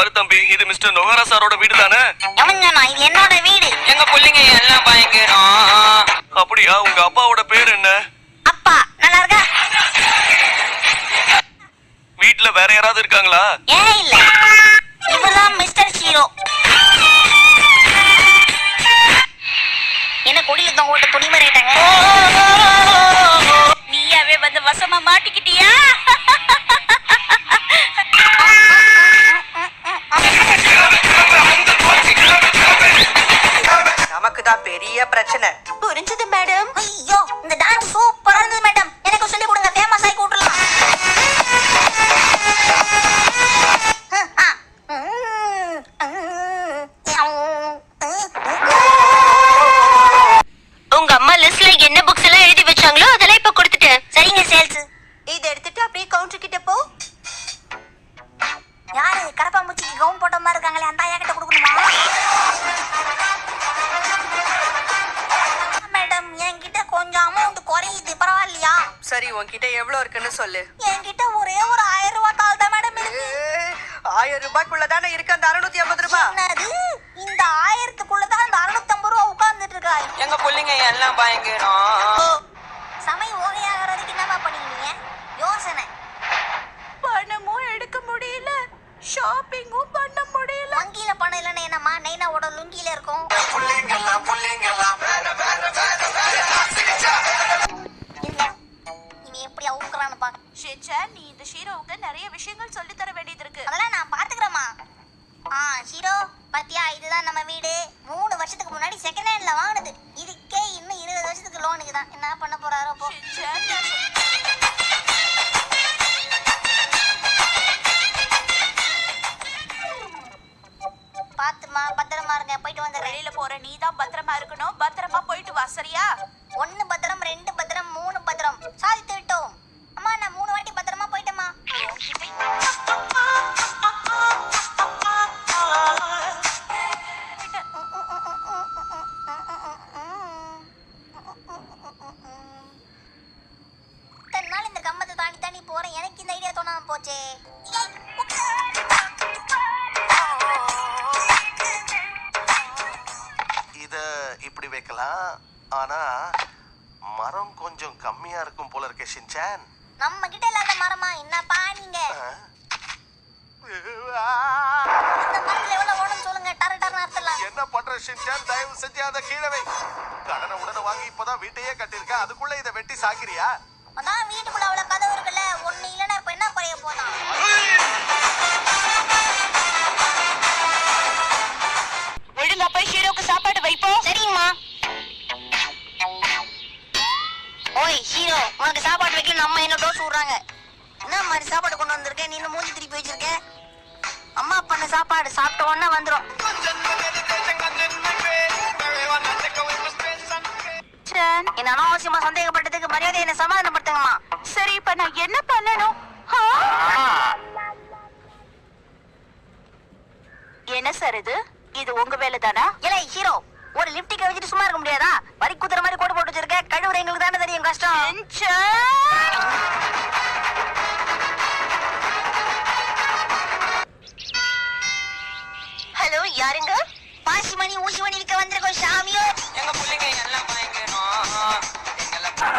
பாரு தம்பி, இது மிஸ்டர் நொகாரா சாரோட வீடு தானே? இது என்னோட வீடு. எங்க பிள்ளைங்க எல்லாம் பயங்கரம். அப்படியா? உங்க அப்பாவோட பேர் என்ன? அப்பா நல்லா இருக்கா? வீட்ல வேற யாராவது இருக்காங்களா? ஏன் இல்ல, இவர்தான் மிஸ்டர் ஹீரோ. என்ன கொடியில தொங்க விட்டு துணி மாறிட்டாங்க. நீயாவே வந்து வசமா மாட்டிக்கிட்டியா? நமக்குதான் பெரிய பிரச்சனை. புரிஞ்சது மேடம். ஐயோ, இந்த டான்ஸ் சூப்பரா இருந்தது மேடம். எனக்கு சொல்லி கொடுங்க, ஃபேமஸ் ஆகி கூட்டலாம். உங்க அம்மா லிஸ்ட்ல என்ன புக்ஸ் எல்லாம் எழுதி வச்சாங்களோ அதெல்லாம் இப்ப கொடுத்துட்டேன். சரிங்க சேல்ஸ். இத எடுத்துட்டு அப்படியே கவுண்டர் கிட்ட போ. யாரு கடப்பாம்பூச்சிக்கு கவுன் போட்ட மாதிரி இருக்காங்களே, அந்த ஐயா கிட்ட கொடுக்கணுமா? மேடம், என்கிட்ட கொஞ்சம் அமௌண்ட் குறையுது, பரவாயில்லையா? சரி, உன்கிட்ட எவ்வளவு இருக்குன்னு சொல்லு. என்கிட்ட ஒரே ஒரு 1000 ரூபாய் தாள் தான் மேடம் இருக்கு. 1000 ரூபாய்க்குள்ளதானே இருக்கு அந்த 650 ரூபாய். என்னது, இந்த 1000க்குள்ளதான் அந்த 650 ரூபாய் உட்கார்ந்துட்டு இருக்கா? எங்க பிள்ளைங்க எல்லாம் பயங்கரம். சமயம் ஓகையாகிறதுக்கு என்னமா பண்ணீங்க? யோசனை. பணமும் எடுக்க முடியல, ஷாப்பிங்கும் பண்ண முடியல. வங்கியில பணம் இல்லைன்னு என்னமா நைனாவோட லுங்கியில இருக்கும். இல்ல, இவன் எப்படி அவுக்குறான்னு பாக்க. நீ இந்த ஹீரோவுக்கு நிறைய விஷயங்கள் சொல்லி தர வேண்டியது இருக்கு. அதெல்லாம் நான் பாத்துக்கிறேம்மா. ஹீரோ பாத்தியா, இதுதான் நம்ம வீடு. 3 வருஷத்துக்கு முன்னாடி செகண்ட் ஹேண்ட்ல வாங்கினது. இதுக்கே இன்னும் 20 வருஷத்துக்கு லோனுக்கு தான். என்ன பண்ண போறாரோ போ. பாத்துமா, பத்திரமா இருங்க. போயிட்டு வந்து வெளியில போற நீ தான் பத்திரமா இருக்கணும். பத்திரமா போயிட்டு வா, சரியா? 1 பத்திரம், 2 பத்திரம், 3 பத்திரம். சாதித்து விட்டோம். அம்மா, நான் 3 வாட்டி பத்திரமா போயிட்டேம்மா. இத்தனை நாள் இந்த கம்பத்தை தாண்டி தாண்டி போறேன், எனக்கு இந்த ஐடியா தோணாம போச்சே. இத இப்படி வைக்கலாம், ஆனா மரம் கொஞ்சம் கம்மியா இருக்கும் போல இருக்கே ஷின்சான். நம்ம கிட்ட இல்லாத மரமா என்னப்பா நீங்க? இந்த மரத்துல எவ்வளவு ஓடும் சொல்லுங்க, டர டர்னு அறுத்தலாம். என்ன பண்ற ஷின்சான்? தயவு செஞ்சு அதை கீழே வை. கடனை உடனே வாங்கி இப்பதான் வீட்டையே கட்டிருக்க, அதுக்குள்ள இதை வெட்டி சாக்கிறியா? அதான் வீட்டுக்குள்ள அவ்வளவு கதவு இருக்குல்ல, ஒண்ணு இல்லைன்னா இப்ப என்ன குறைய போதான்? ஒழுங்கா போய் ஹீரோக்கு சாப்பாடு வைப்போம். சரிங்கம்மா. ஓய் ஹீரோ, உனக்கு சாப்பாடு வைக்கல, நம்ம என்ன டோஸ் விடுறாங்க? என்ன மாதிரி சாப்பாடு கொண்டு வந்திருக்கேன்? நீ இன்னும் மூஞ்சி திருப்பி வச்சிருக்க. அம்மா பண்ண சாப்பாடு சாப்பிட்ட உடனே வந்துடும். என்ன அனாவசியமா சந்தேகப்பட்டதுக்கு மரியாதை என்ன சமாதானப்படுத்துங்கம்மா. சரி, இப்ப நான் என்ன பண்ணணும்? என்ன சார் இது? இது உங்க வேலை தானா? இல்லை ஹீரோ, ஒரு லிப்டிக்க வச்சுட்டு சும்மா இருக்க முடியாதா? வரி குத்துற மாதிரி கோடு போட்டு வச்சிருக்க. கழுவுற எங்களுக்கு தானே தெரியும் கஷ்டம். ஹலோ, யாருங்க? பாசிமணி ஊசிமணி விற்க வந்திருக்கோம் சாமியோ. எங்க பிள்ளைங்க எல்லாம் பயங்கரம்.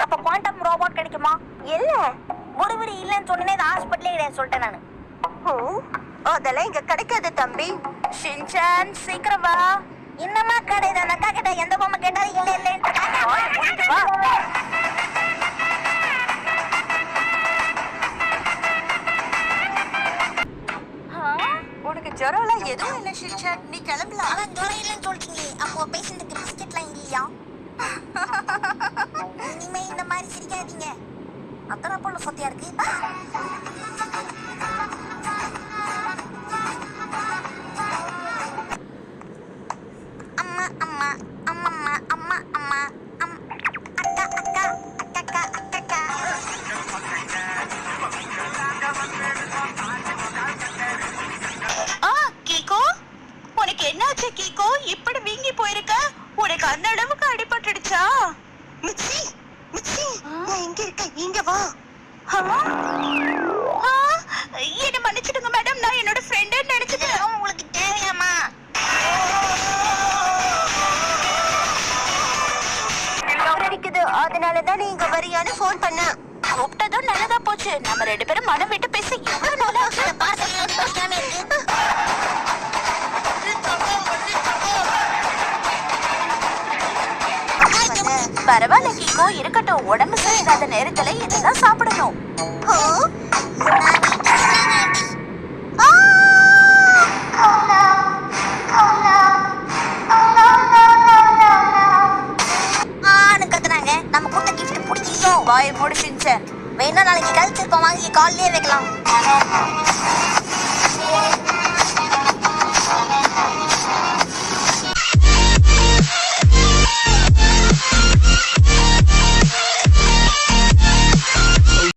அப்ப குவாண்டம் ரோபோட் கிடைக்குமா? இல்ல, முடிவுரி இல்லன்னு சொன்னே. ஹாஸ்பிட்டலே கிடையாது சொல்லிட்டேன் நானு. அதெல்லாம் இங்க கிடைக்காது தம்பி. ஷின்சான், சீக்கிரம் வா. என்னமா கடை தான்? அக்கா கிட்ட எந்த பொம்மை கேட்டாலும் இல்ல இல்லன்னு. உனக்கு ஜுரம் எல்லாம் எதுவும் இல்ல ஷின்சான், நீ கிளம்பலாம். அதான் ஜுரம் இல்லன்னு சொல்லிட்டீங்க. அப்போ பேஷண்ட்டுக்கு பிஸ்கெட்லாம் இல்லையா? இனிமே இந்த மாதிரி சிரிக்காதீங்க. அத்தனை போல சத்தியா இருக்கு. அம்மா அம்மா அம்மம்மா அம்மா அம்மா அக்கா அக்கா அக்கா அக்கா. கீகோ, உனக்கு என்னாச்சு கீகோ? இப்படி வீங்கி போயிருக்க? உனக்கு அந்த அளவுக்கு அடிபட்டுடுச்சா? மிச்சி மிச்சி, நான் இங்க இருக்கேன், இங்க வா. என்ன மன்னிச்சிடுங்க மேடம், நான் என்னோட ஃப்ரெண்ட் நினைச்சிட்டேன். தான் நீ இங்க வரியான்னு ஃபோன் பண்ண. கூப்பிட்டதும் நல்லதா போச்சு. நம்ம 2 பேரும் மனம் விட்டு பேசி எவ்வளவு நாள் ஆச்சு. இந்த பார்சல் ஏன் போகாம இருக்கு? பரவாயில்ல கீகோ, இருக்கட்டும். உடம்பு சரியில்லாத நேரத்துல இதுதான் சாப்பிடணும். ஓ, கத்துறாங்க. நம்ம கொடுத்த கிஃப்ட் பிடிச்சிச்சோ? வாய் முடிச்சுச்சேன். வேணா நாளைக்கு கழிச்சிருப்போம், வாங்கி கால்லயே வைக்கலாம்.